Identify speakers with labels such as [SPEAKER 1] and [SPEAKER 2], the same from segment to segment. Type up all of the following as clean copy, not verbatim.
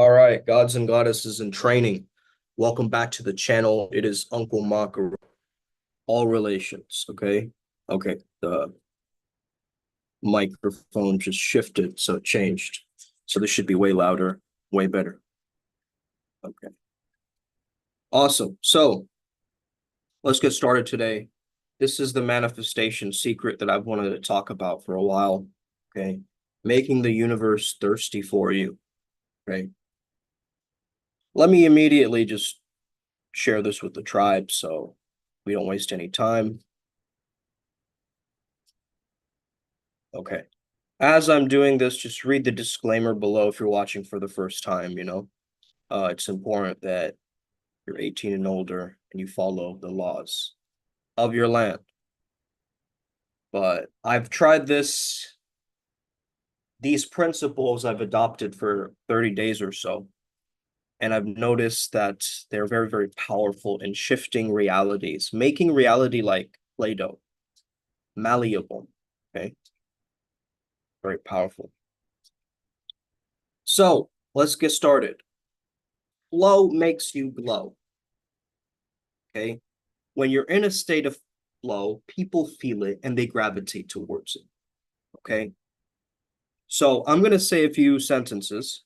[SPEAKER 1] All right, gods and goddesses in training. Welcome back to the channel. It is Uncle Makara. All relations, okay? Okay, the microphone just shifted, so it changed. So this should be way louder, way better. Okay, awesome. So let's get started today. This is the manifestation secret that I've wanted to talk about for a while, okay? Making the universe thirsty for you, okay? Let me immediately just share this with the tribe so we don't waste any time. Okay. As I'm doing this, just read the disclaimer below if you're watching for the first time. It's important that you're 18 and older and you follow the laws of your land. But I've tried these principles I've adopted for 30 days or so, and I've noticed that they're very, very powerful in shifting realities, making reality like Play-Doh, malleable, okay? Very powerful. So let's get started. Flow makes you glow, okay? When you're in a state of flow, people feel it and they gravitate towards it, okay? So I'm going to say a few sentences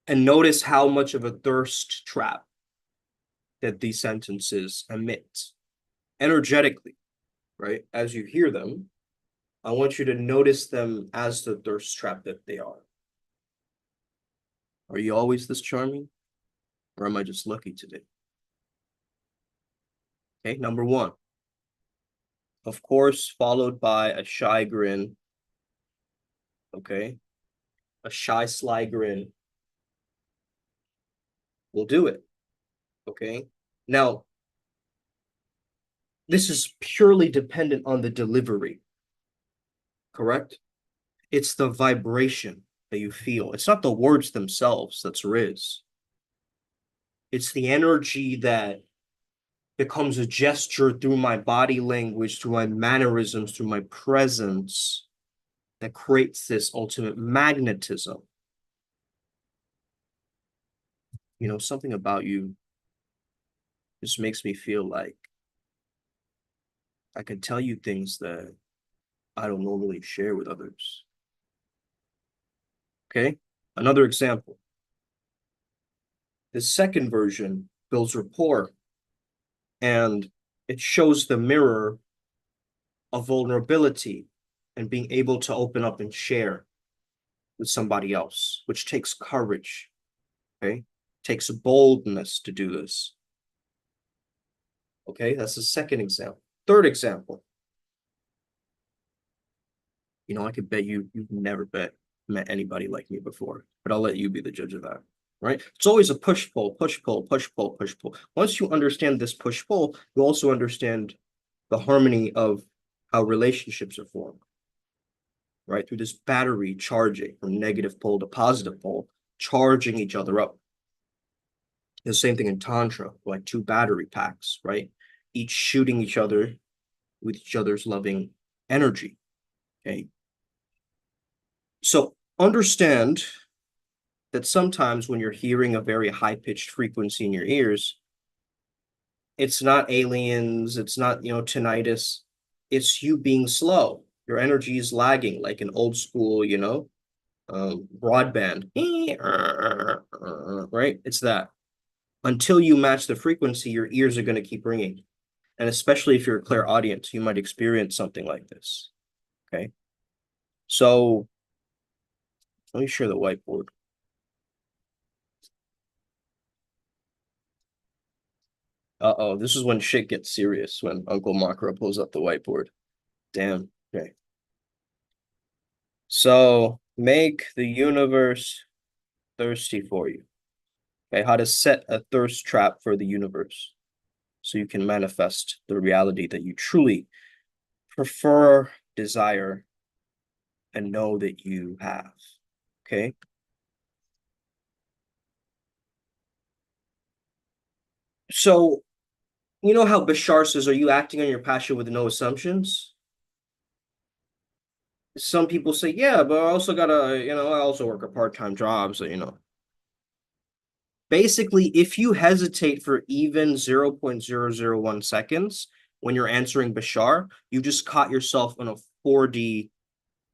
[SPEAKER 1] and notice how much of a thirst trap that these sentences emit energetically, right? As you hear them, I want you to notice them as the thirst trap that they are. Are you always this charming, or am I just lucky today? Okay, number one, of course, followed by a shy grin, okay? A shy, sly grin will do it, okay? Now, this is purely dependent on the delivery, correct? It's the vibration that you feel. It's not the words themselves that's Riz. It's the energy that becomes a gesture through my body language, through my mannerisms, through my presence that creates this ultimate magnetism. Something about you just makes me feel like I can tell you things that I don't normally share with others. Okay? Another example. The second version builds rapport and it shows the mirror of vulnerability and being able to open up and share with somebody else, which takes courage. Okay? It takes boldness to do this. Okay, that's the second example. Third example. I could bet you've never met anybody like me before, but I'll let you be the judge of that. Right? It's always a push pull, push pull, push pull, push pull. Once you understand this push pull, you also understand the harmony of how relationships are formed, right? Through this battery charging from negative pole to positive pole, charging each other up. The same thing in Tantra, like two battery packs, right? Each shooting each other with each other's loving energy. Okay. So understand that sometimes when you're hearing a very high-pitched frequency in your ears, it's not aliens, it's not, tinnitus, it's you being slow. Your energy is lagging like an old school, broadband, right? It's that. Until you match the frequency, your ears are going to keep ringing. And especially if you're a clairaudient, you might experience something like this. Okay. So let me share the whiteboard. Uh-oh, this is when shit gets serious, when Uncle Makara pulls up the whiteboard. Damn. Okay. So make the universe thirsty for you. Okay, how to set a thirst trap for the universe so you can manifest the reality that you truly prefer, desire, and know that you have. Okay. So, you know how Bashar says, are you acting on your passion with no assumptions? Some people say, yeah, but I also gotta, I also work a part-time job, so. Basically, if you hesitate for even 0.001 seconds when you're answering Bashar, you just caught yourself in a 4D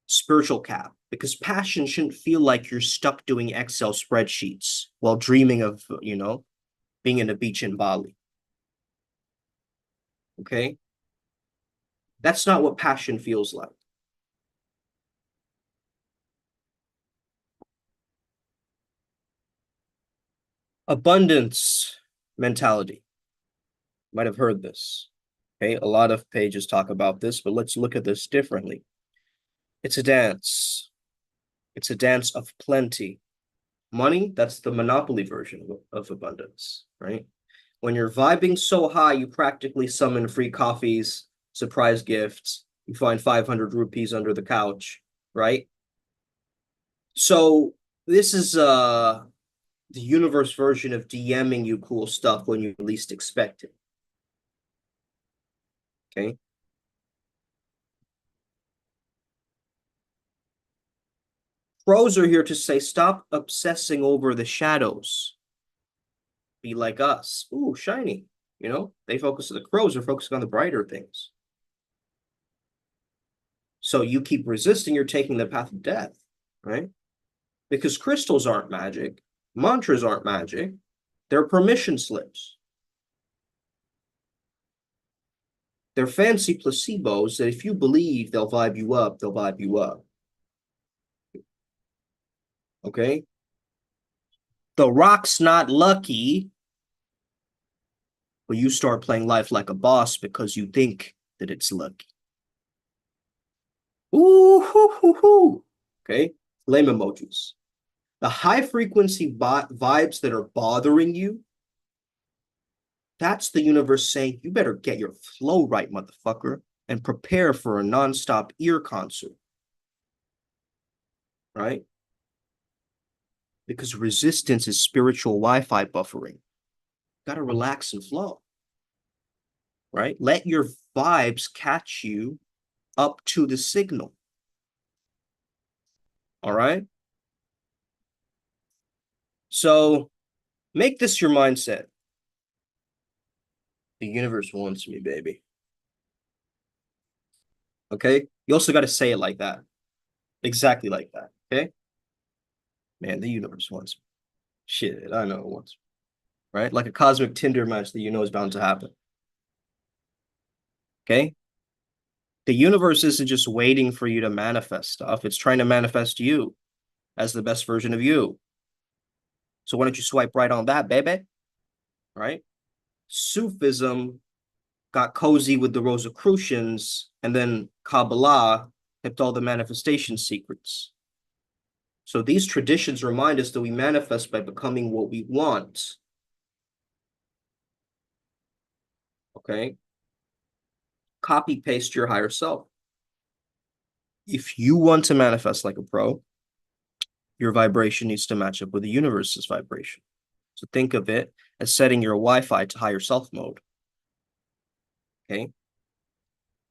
[SPEAKER 1] spiritual cap because passion shouldn't feel like you're stuck doing Excel spreadsheets while dreaming of, being in a beach in Bali. Okay? That's not what passion feels like. Abundance mentality. Might have heard this. Okay, a lot of pages talk about this, but let's look at this differently. It's a dance. It's a dance of plenty. Money, that's the monopoly version of abundance, right? When you're vibing so high, you practically summon free coffees, surprise gifts, you find 500 rupees under the couch, right? So this is the universe version of DMing you cool stuff when you least expect it. Okay. Pros are here to say stop obsessing over the shadows. Be like us. Ooh, shiny. They focus the crows are focusing on the brighter things. So you keep resisting, you're taking the path of death, right? Because crystals aren't magic, mantras aren't magic, they're permission slips. They're fancy placebos that if you believe they'll vibe you up, they'll vibe you up. Okay? The rock's not lucky, but you start playing life like a boss because you think that it's lucky. Ooh, hoo, hoo, hoo. Okay? Flame emojis. The high frequency vibes that are bothering you, that's the universe saying, you better get your flow right, motherfucker, and prepare for a nonstop ear concert, right? Because resistance is spiritual Wi-Fi buffering. Got to relax and flow, right? Let your vibes catch you up to the signal, all right? So make this your mindset. The universe wants me, baby. Okay? You also got to say it like that. Exactly like that. Okay? Man, the universe wants me. Shit, I know it wants me. Right? Like a cosmic Tinder match that you know is bound to happen. Okay? The universe isn't just waiting for you to manifest stuff, it's trying to manifest you as the best version of you. So why don't you swipe right on that, baby? Right? Sufism got cozy with the Rosicrucians, and then Kabbalah kept all the manifestation secrets. So these traditions remind us that we manifest by becoming what we want. Okay? Copy paste your higher self. If you want to manifest like a pro, your vibration needs to match up with the universe's vibration. So think of it as setting your Wi-Fi to higher self mode. Okay.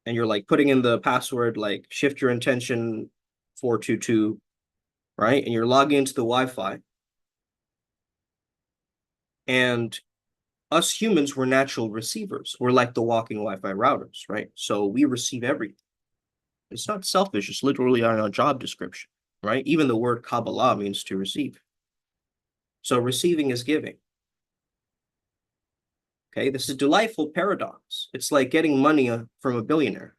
[SPEAKER 1] And you're like putting in the password, like shift your intention 422, right? And you're logging into the Wi-Fi. And us humans, we're natural receivers. We're like the walking Wi-Fi routers, right? So we receive everything. It's not selfish, it's literally on our job description, right? Even the word Kabbalah means to receive. So receiving is giving. Okay, this is a delightful paradox. It's like getting money from a billionaire,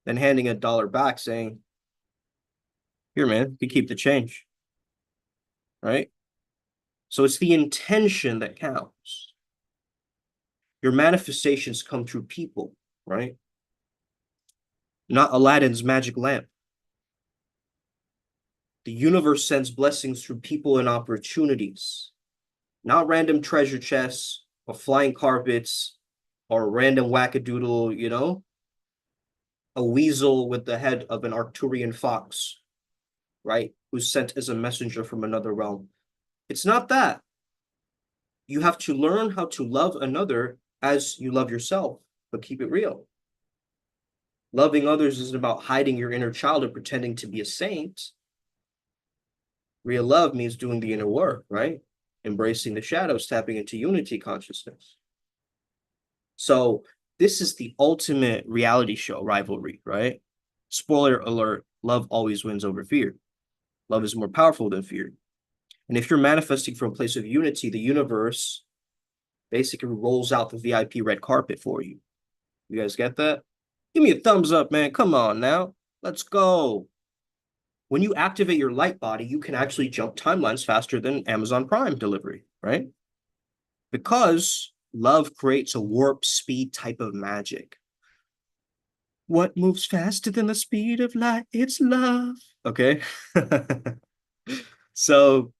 [SPEAKER 1] then handing $1 back saying, here, man, you keep the change, right? So it's the intention that counts. Your manifestations come through people, right? Not Aladdin's magic lamp. The universe sends blessings through people and opportunities, not random treasure chests or flying carpets or random wackadoodle, a weasel with the head of an Arcturian fox, right? Who's sent as a messenger from another realm. It's not that. You have to learn how to love another as you love yourself, but keep it real. Loving others isn't about hiding your inner child or pretending to be a saint. Real love means doing the inner work, right? Embracing the shadows, tapping into unity consciousness. So this is the ultimate reality show rivalry, right? Spoiler alert, love always wins over fear. Love is more powerful than fear. And if you're manifesting from a place of unity, the universe basically rolls out the VIP red carpet for you. You guys get that? Give me a thumbs up, man. Come on now. Let's go. When you activate your light body, you can actually jump timelines faster than Amazon Prime delivery, right? Because love creates a warp speed type of magic. What moves faster than the speed of light? It's love. Okay. So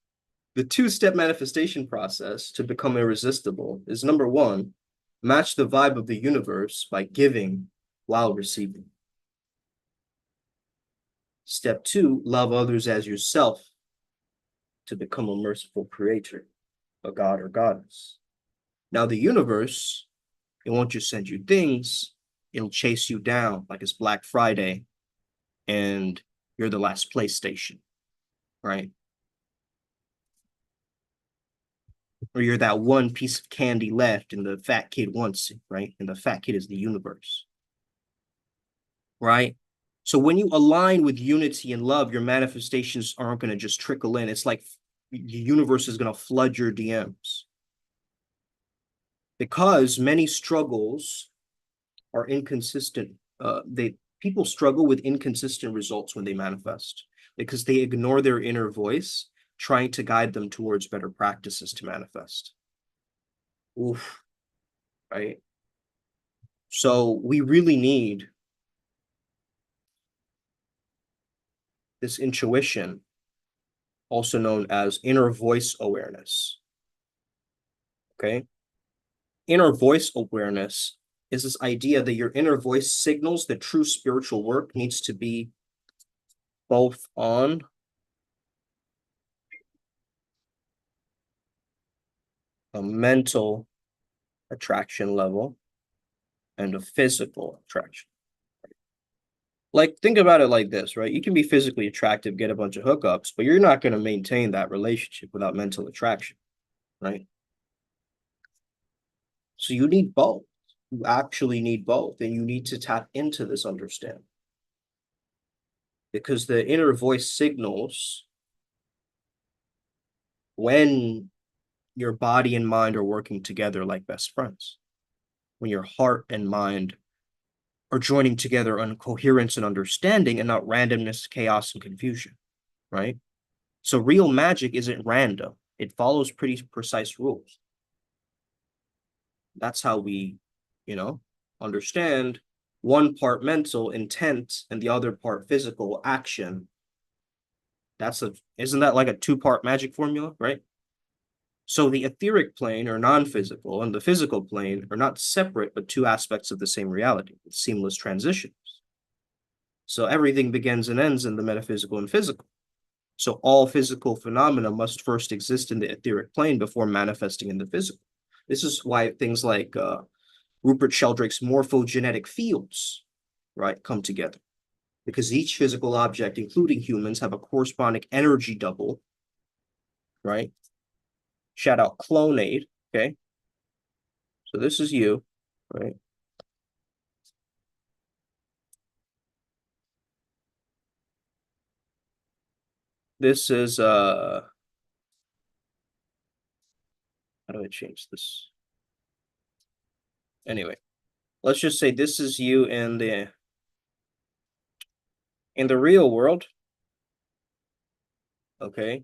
[SPEAKER 1] the two-step manifestation process to become irresistible is number one, match the vibe of the universe by giving while receiving. Step two, love others as yourself to become a merciful creator, a god or goddess. Now, the universe, it won't just send you things, it'll chase you down like it's Black Friday and you're the last PlayStation, right? Or you're that one piece of candy left and the fat kid wants it, right? And the fat kid is the universe, right? So when you align with unity and love, your manifestations aren't going to just trickle in. It's like the universe is going to flood your DMs. Because many struggles are inconsistent. People struggle with inconsistent results when they manifest because they ignore their inner voice, trying to guide them towards better practices to manifest. Oof, right? So we really need this intuition, also known as inner voice awareness. Okay? Inner voice awareness is this idea that your inner voice signals that true spiritual work needs to be both on a mental attraction level and a physical attraction. Like, think about it like this, right? You can be physically attractive, get a bunch of hookups, but you're not going to maintain that relationship without mental attraction, right? So you need both. You actually need both, and you need to tap into this understanding because the inner voice signals when your body and mind are working together like best friends, when your heart and mind are joining together on coherence and understanding and not randomness, chaos, and confusion, right? So real magic isn't random. It follows pretty precise rules. That's how we, you know, understand one part mental intent and the other part physical action. Isn't that like a two-part magic formula, right? So the etheric plane or non-physical and the physical plane are not separate, but two aspects of the same reality with seamless transitions. So everything begins and ends in the metaphysical and physical. So all physical phenomena must first exist in the etheric plane before manifesting in the physical. This is why things like Rupert Sheldrake's morphogenetic fields, right, come together. Because each physical object, including humans, have a corresponding energy double, right? Shout out Clonade, okay? So this is you, right? This is how do I change this? Anyway, let's just say this is you in the real world, okay?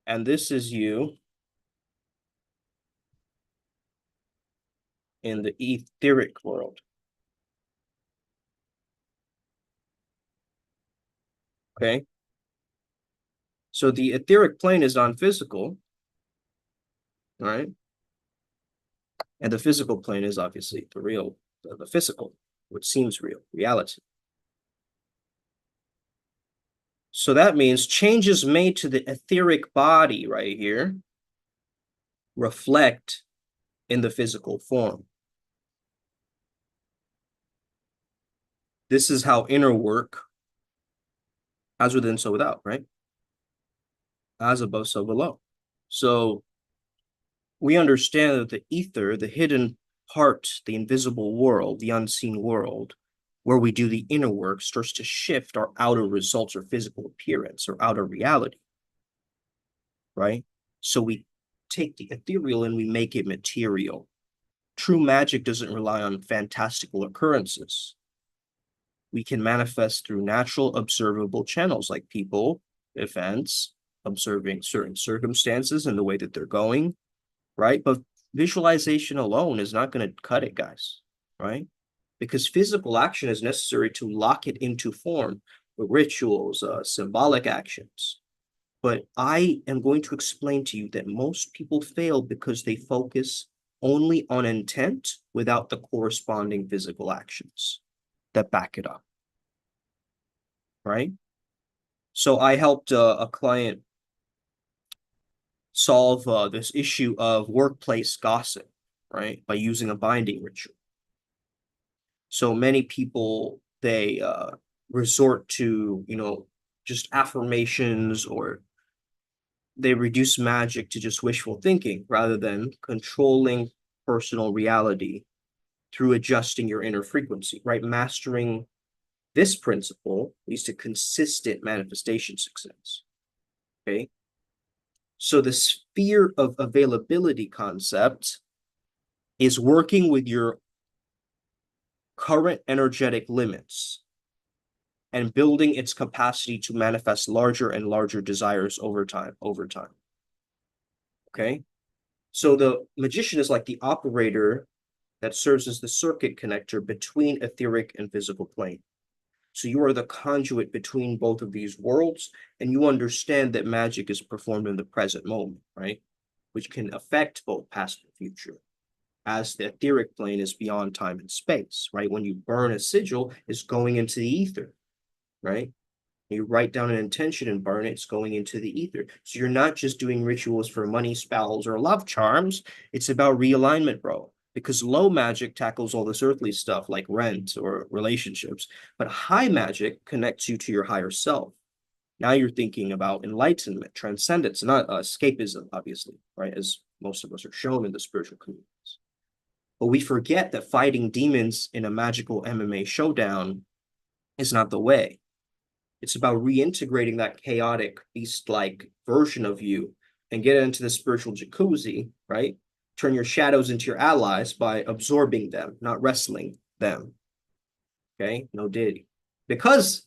[SPEAKER 1] And this is you in the etheric world, okay? So the etheric plane is non-physical, right? And the physical plane is obviously the real, the physical, which seems real, reality. So that means changes made to the etheric body right here reflect in the physical form. This is how inner work, as within, so without, right? As above, so below. So we understand that the ether, the hidden part, the invisible world, the unseen world, where we do the inner work, starts to shift our outer results or physical appearance or outer reality, right? So we take the ethereal and we make it material. True magic doesn't rely on fantastical occurrences. We can manifest through natural, observable channels like people, events, observing certain circumstances and the way that they're going, right? But visualization alone is not going to cut it, guys, right? Because physical action is necessary to lock it into form, rituals, symbolic actions. But I am going to explain to you that most people fail because they focus only on intent without the corresponding physical actions that back it up, right? So I helped a client solve this issue of workplace gossip, right, by using a binding ritual. So many people, they resort to, just affirmations, or they reduce magic to just wishful thinking rather than controlling personal reality through adjusting your inner frequency, right? Mastering this principle leads to consistent manifestation success. Okay. So the sphere of availability concept is working with your current energetic limits and building its capacity to manifest larger and larger desires over time. Okay. So the magician is like the operator that serves as the circuit connector between etheric and physical plane. So you are the conduit between both of these worlds, and you understand that magic is performed in the present moment, right? Which can affect both past and future, as the etheric plane is beyond time and space, right? When you burn a sigil, it's going into the ether, right? You write down an intention and burn it, it's going into the ether. So you're not just doing rituals for money spells or love charms. It's about realignment, bro. Because low magic tackles all this earthly stuff like rent or relationships, but high magic connects you to your higher self. Now you're thinking about enlightenment, transcendence, not escapism, obviously, right? As most of us are shown in the spiritual communities. But we forget that fighting demons in a magical MMA showdown is not the way. It's about reintegrating that chaotic beast-like version of you and get into the spiritual jacuzzi, right? Turn your shadows into your allies by absorbing them, not wrestling them. Okay, no diddy. Because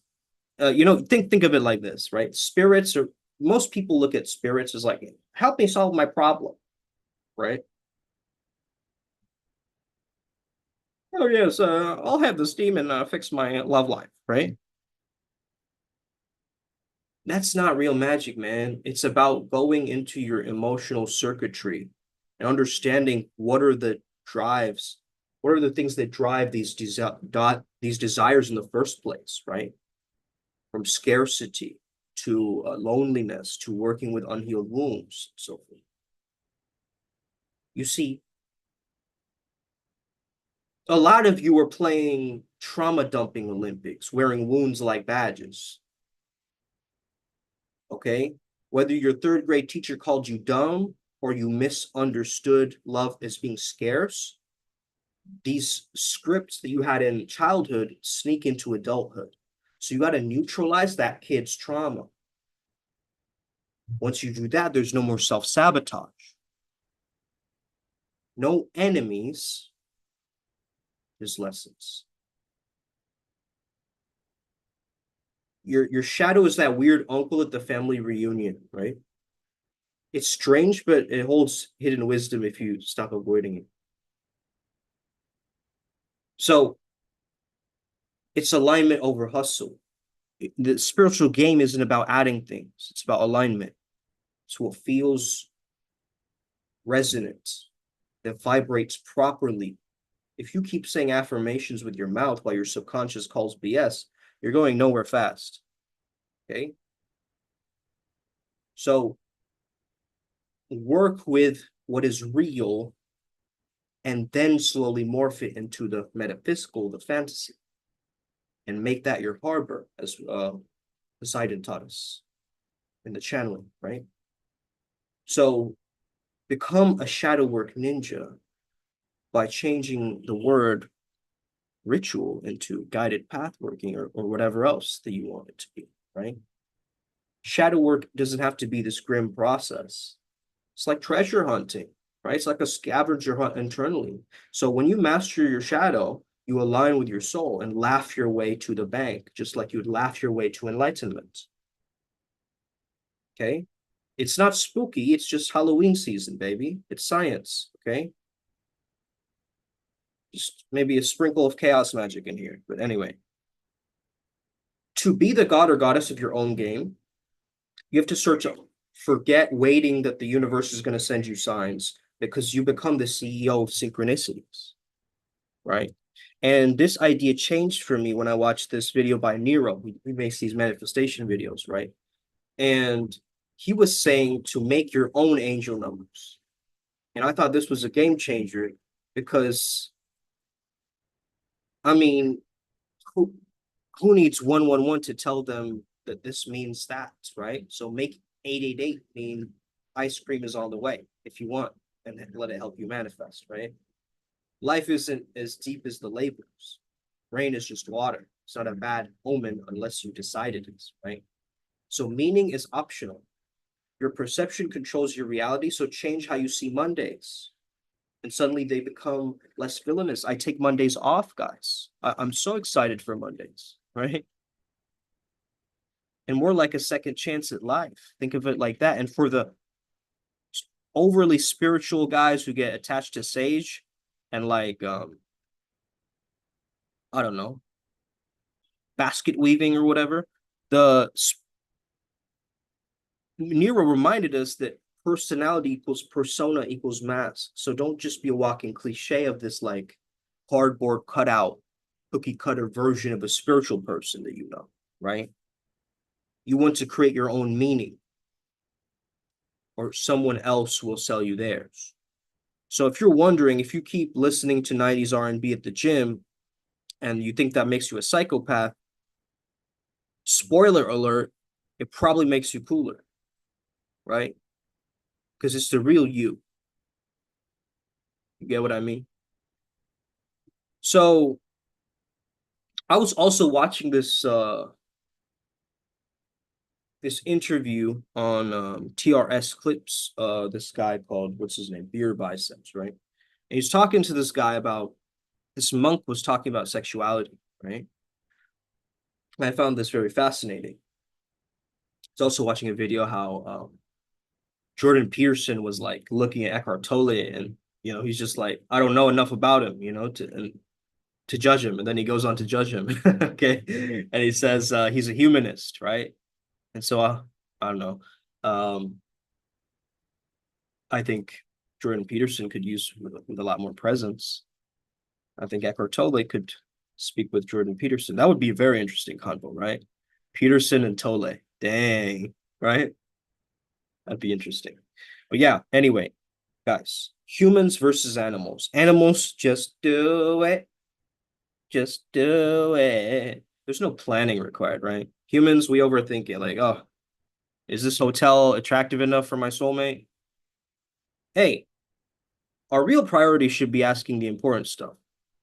[SPEAKER 1] think of it like this, right? Spirits are most people look at spirits as like, help me solve my problem, right? Oh yes, I'll have this demon fix my love life, right? That's not real magic, man. It's about going into your emotional circuitry and understanding what are the drives, what are the things that drive these desires in the first place, right? From scarcity to loneliness to working with unhealed wounds, so forth. You see, a lot of you are playing trauma dumping Olympics, wearing wounds like badges. Okay? Whether your third grade teacher called you dumb or you misunderstood love as being scarce, these scripts that you had in childhood sneak into adulthood. So you got to neutralize that kid's trauma. Once you do that, there's no more self-sabotage. No enemies, just lessons. Your shadow is that weird uncle at the family reunion, right? It's strange, but it holds hidden wisdom if you stop avoiding it. So it's alignment over hustle. The spiritual game isn't about adding things, it's about alignment. It's what feels resonant, that vibrates properly. If you keep saying affirmations with your mouth while your subconscious calls BS, you're going nowhere fast. Okay? So work with what is real and then slowly morph it into the metaphysical, the fantasy. and make that your harbor, as Poseidon taught us in the channeling, right? So become a shadow work ninja by changing the word ritual into guided path working, or whatever else that you want it to be, right? Shadow work doesn't have to be this grim process. It's like treasure hunting, right? It's like a scavenger hunt internally. So when you master your shadow, you align with your soul and laugh your way to the bank, just like you would laugh your way to enlightenment. Okay? It's not spooky, it's just Halloween season, baby. It's science, okay? Just maybe a sprinkle of chaos magic in here. But anyway, to be the god or goddess of your own game, you have to search up. Forget waiting that the universe is going to send you signs, because you become the CEO of synchronicities, right? And this idea changed for me when I watched this video by Nero. He makes these manifestation videos, right? And he was saying to make your own angel numbers. And I thought this was a game changer because, I mean, who, who needs 111 to tell them that this means that, right? So make 888 mean ice cream is on the way if you want, and let it help you manifest, right? Life isn't as deep as the labels. Rain is just water. It's not a bad omen unless you decide it is, right? So meaning is optional. Your perception controls your reality, so change how you see Mondays. And suddenly they become less villainous. I take Mondays off, guys. I'm so excited for Mondays, right? And more like a second chance at life. Think of it like that. And for the overly spiritual guys who get attached to sage and like I don't know, basket weaving or whatever, the Nero reminded us that personality equals persona equals mass. So don't just be a walking cliche of this like cardboard cutout, cookie cutter version of a spiritual person that you know, right? You want to create your own meaning, or someone else will sell you theirs. So if you're wondering, if you keep listening to 90s R&B at the gym and you think that makes you a psychopath, spoiler alert, it probably makes you cooler, right? Because it's the real you. You get what I mean? So I was also watching this interview on TRS Clips, this guy called, what's his name? Beer Biceps, right? And he's talking to this guy about, this monk was talking about sexuality, right? And I found this very fascinating. I was also watching a video how Jordan Peterson was like looking at Eckhart Tolle, and he's just like, I don't know enough about him, to judge him. And then he goes on to judge him. Okay. And he says he's a humanist, right? And so I don't know. Um, I think Jordan Peterson could use with a lot more presence. I think Eckhart Tolle could speak with Jordan Peterson. That would be a very interesting convo, right? Peterson and Tolle. Dang, right? That'd be interesting. But yeah, anyway, guys, humans versus animals. Animals just do it. Just do it. There's no planning required, right? Humans, we overthink it. Like, oh, is this hotel attractive enough for my soulmate? Hey, our real priority should be asking the important stuff.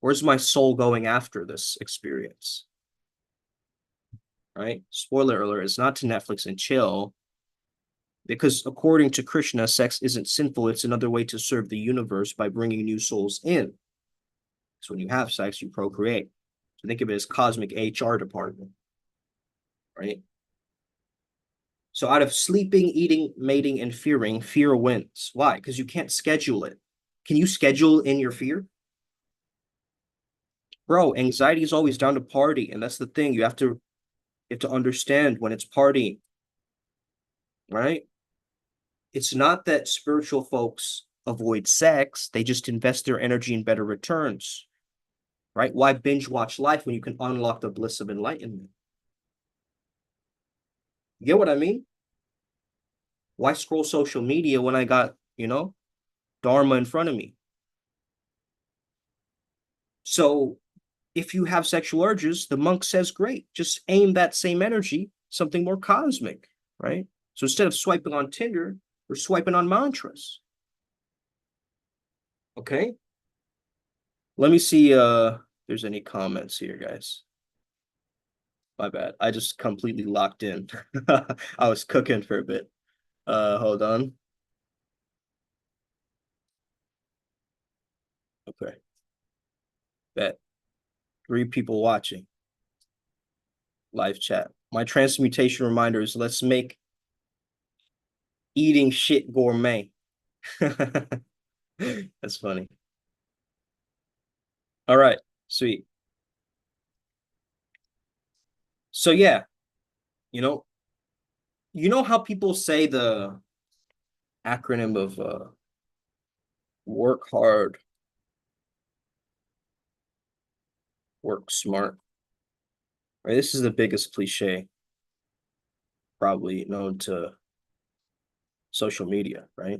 [SPEAKER 1] Where's my soul going after this experience? Right? Spoiler alert, it's not to Netflix and chill, because according to Krishna, sex isn't sinful. It's another way to serve the universe by bringing new souls in. So when you have sex, you procreate. So think of it as cosmic HR department, right? So out of sleeping, eating, mating, and fearing, fear wins. Why? Because you can't schedule it. Can you schedule in your fear? Bro, anxiety is always down to party, and that's the thing. You have to understand when it's partying, right? It's not that spiritual folks avoid sex, they just invest their energy in better returns, right? Why binge watch life when you can unlock the bliss of enlightenment? You get what I mean? Why scroll social media when I got, Dharma in front of me? So if you have sexual urges, the monk says, great, just aim that same energy, something more cosmic, right? So instead of swiping on Tinder, we're swiping on mantras. Okay. Let me see if there's any comments here, guys. My bad. I just completely locked in. I was cooking for a bit. Hold on. Okay. Bet. 3 people watching. Live chat. My transmutation reminder is let's make eating shit gourmet. That's funny. All right, sweet. So yeah, you know, you know how people say the acronym of work hard, work smart. Right? This is the biggest cliche probably known to social media, right?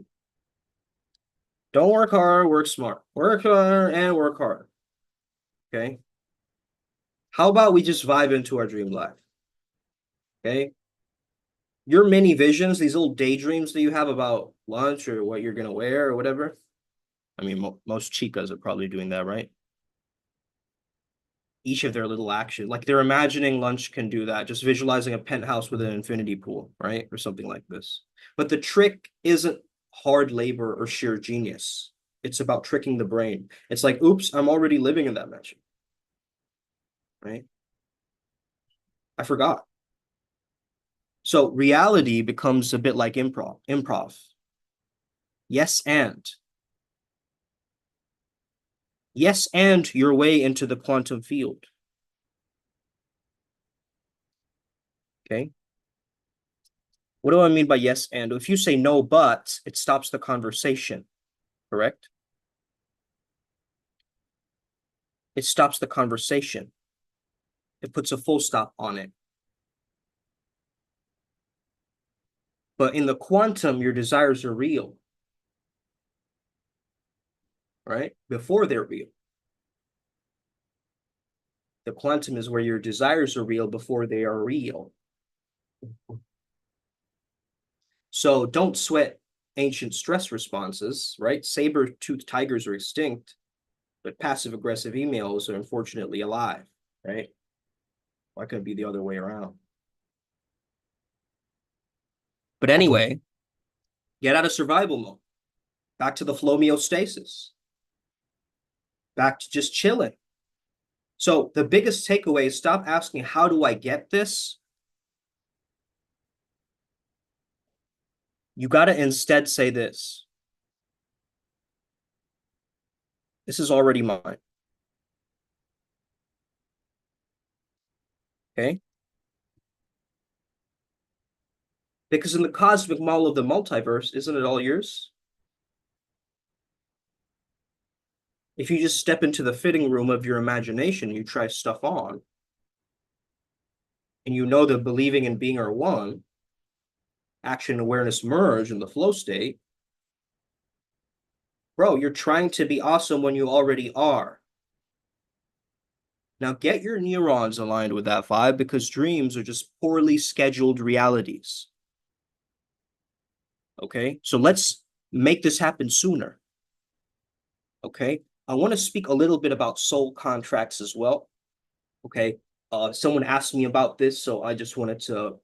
[SPEAKER 1] Don't work hard, work smart. Work hard and work hard. Okay. How about we just vibe into our dream life? Okay. Your mini visions, these little daydreams that you have about lunch or what you're gonna wear or whatever. I mean, most chicas are probably doing that, right? Each of their little action, like they're imagining lunch can do that, just visualizing a penthouse with an infinity pool, right? Or something like this. But the trick isn't hard labor or sheer genius. It's about tricking the brain. It's like, oops, I'm already living in that mansion, right? I forgot. So reality becomes a bit like improv. Improv. Yes, and. Yes, and your way into the quantum field. Okay. What do I mean by yes, and? If you say no, but, it stops the conversation, correct? It stops the conversation. It puts a full stop on it. But in the quantum, your desires are real, right? Before they're real. The quantum is where your desires are real before they are real. So don't sweat ancient stress responses, right? Saber-toothed tigers are extinct, but passive-aggressive emails are unfortunately alive, right? Why couldn't it be the other way around? But anyway, get out of survival mode. Back to the flow-meostasis. Back to just chilling. So the biggest takeaway is stop asking, how do I get this? You got to instead say this. This is already mine. Okay? Because in the cosmic model of the multiverse, isn't it all yours? If you just step into the fitting room of your imagination, you try stuff on, and you know that believing and being are one, action and awareness merge in the flow state, bro, you're trying to be awesome when you already are. Now get your neurons aligned with that vibe because dreams are just poorly scheduled realities. Okay, so let's make this happen sooner. Okay, I want to speak a little bit about soul contracts as well. Okay, someone asked me about this, so I just wanted to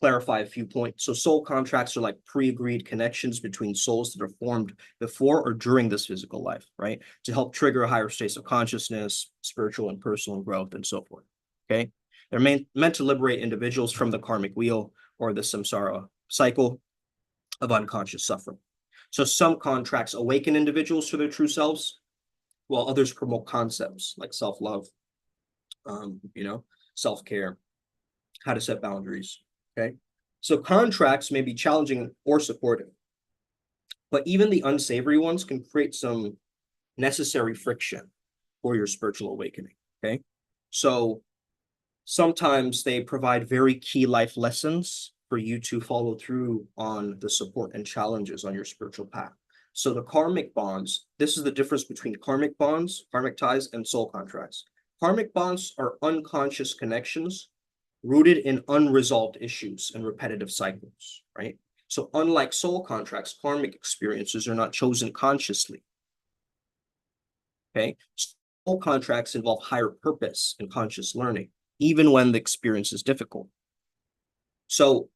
[SPEAKER 1] clarify a few points. So soul contracts are like pre-agreed connections between souls that are formed before or during this physical life, right? To help trigger higher states of consciousness, spiritual and personal growth, and so forth. Okay, they're meant to liberate individuals from the karmic wheel or the samsara cycle of unconscious suffering. So some contracts awaken individuals to their true selves, while others promote concepts like self-love, self-care, how to set boundaries. Okay. So contracts may be challenging or supportive, but even the unsavory ones can create some necessary friction for your spiritual awakening. Okay. So sometimes they provide very key life lessons for you to follow through on the support and challenges on your spiritual path. So the karmic bonds, this is the difference between karmic bonds, karmic ties, and soul contracts. Karmic bonds are unconscious connections rooted in unresolved issues and repetitive cycles, right? So unlike soul contracts, karmic experiences are not chosen consciously, okay? Soul contracts involve higher purpose and conscious learning, even when the experience is difficult. So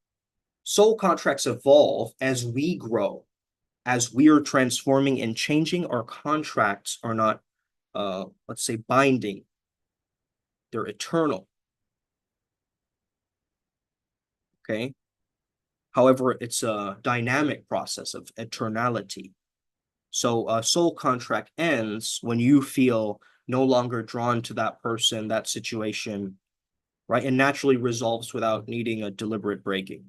[SPEAKER 1] soul contracts evolve as we grow, as we are transforming and changing. Our contracts are not, let's say, binding. They're eternal, okay? However, it's a dynamic process of eternality. So a soul contract ends when you feel no longer drawn to that person, that situation, right? And naturally resolves without needing a deliberate breaking.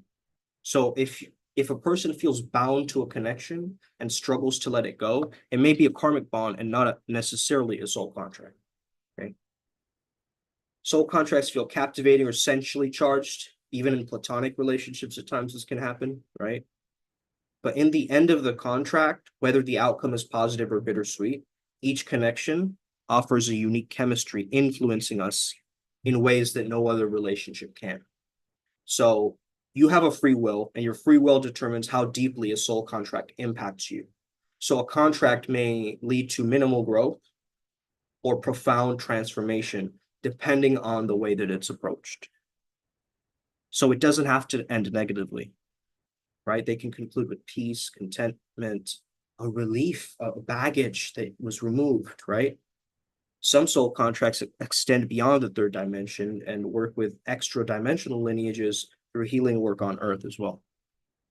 [SPEAKER 1] So if a person feels bound to a connection and struggles to let it go, it may be a karmic bond and not necessarily a soul contract. Okay. Soul contracts feel captivating or sensually charged, even in platonic relationships. At times this can happen, right? But in the end of the contract, whether the outcome is positive or bittersweet, each connection offers a unique chemistry influencing us in ways that no other relationship can. So you have a free will, and your free will determines how deeply a soul contract impacts you. So a contract may lead to minimal growth or profound transformation, depending on the way that it's approached. So it doesn't have to end negatively, right? They can conclude with peace, contentment, a relief, a baggage that was removed, right? Some soul contracts extend beyond the third dimension and work with extra dimensional lineages through healing work on Earth as well.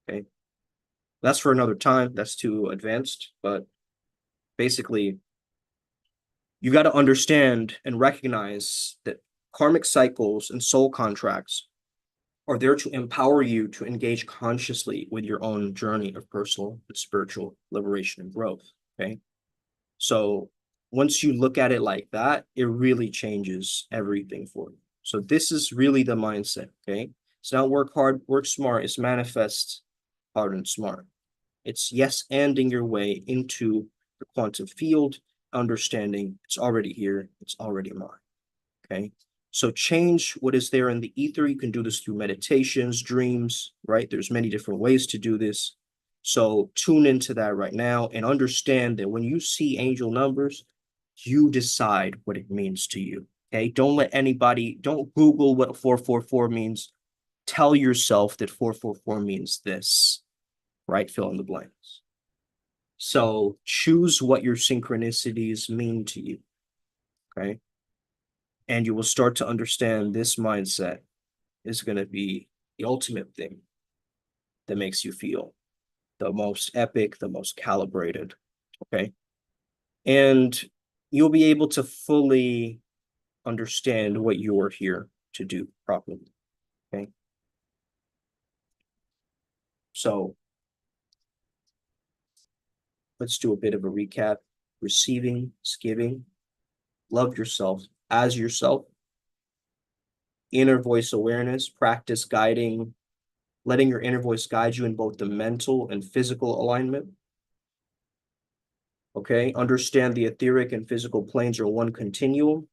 [SPEAKER 1] Okay. That's for another time. That's too advanced. But basically, you got to understand and recognize that karmic cycles and soul contracts are there to empower you to engage consciously with your own journey of personal and spiritual liberation and growth. Okay. So once you look at it like that, it really changes everything for you. So this is really the mindset. Okay. It's not work hard, work smart. It's manifest hard and smart. It's yes anding your way into the quantum field, understanding it's already here, it's already mine. Okay. So change what is there in the ether. You can do this through meditations, dreams, right? There's many different ways to do this. So tune into that right now and understand that when you see angel numbers, you decide what it means to you. Okay. Don't let anybody, don't Google what 444 means. Tell yourself that 444 means this, right? Fill in the blanks. So choose what your synchronicities mean to you. Okay. And you will start to understand this mindset is going to be the ultimate thing that makes you feel the most epic, the most calibrated. Okay. And you'll be able to fully understand what you're here to do properly. Okay. So let's do a bit of a recap. Receiving is giving. Love yourself as yourself. Inner voice awareness, practice guiding, letting your inner voice guide you in both the mental and physical alignment. Okay, understand the etheric and physical planes are one continuum.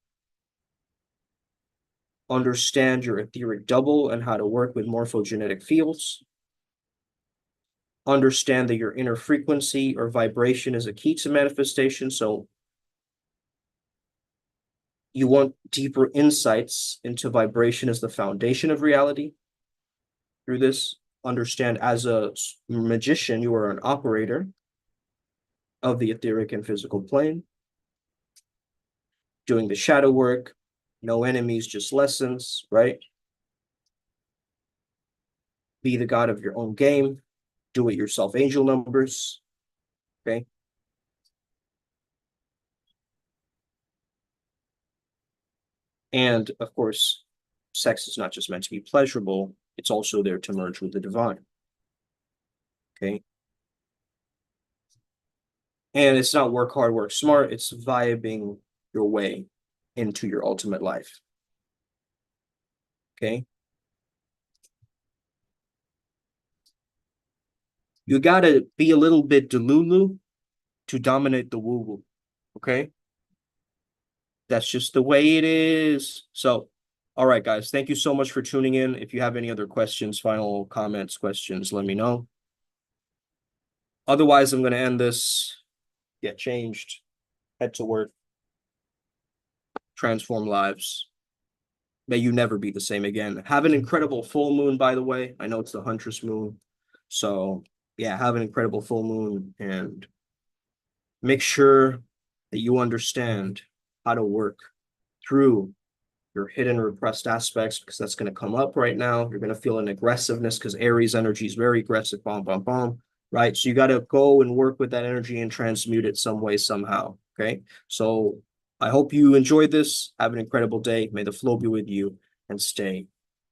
[SPEAKER 1] Understand your etheric double and how to work with morphogenetic fields. Understand that your inner frequency or vibration is a key to manifestation. So you want deeper insights into vibration as the foundation of reality. Through this, understand as a magician, you are an operator of the etheric and physical plane, doing the shadow work, no enemies, just lessons, right? Be the god of your own game, do it yourself, angel numbers, okay? And of course, sex is not just meant to be pleasurable, it's also there to merge with the divine, okay? And it's not work hard, work smart, it's vibing your way into your ultimate life, okay? You gotta be a little bit delulu to dominate the woo-woo, okay? That's just the way it is. So, all right, guys, thank you so much for tuning in. If you have any other questions, final comments, questions, let me know. Otherwise, I'm going to end this, get changed, head to work, transform lives. May you never be the same again. Have an incredible full moon, by the way. I know it's the Huntress moon. So, yeah, have an incredible full moon and make sure that you understand how to work through your hidden repressed aspects because that's going to come up right now. You're going to feel an aggressiveness because Aries energy is very aggressive, bomb, bomb, bomb, right? So you got to go and work with that energy and transmute it some way, somehow. Okay. So I hope you enjoyed this. Have an incredible day. May the flow be with you and stay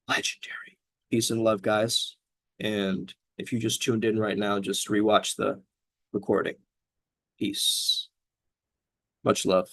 [SPEAKER 1] legendary. Peace and love, guys. And if you just tuned in right now, just rewatch the recording. Peace. Much love.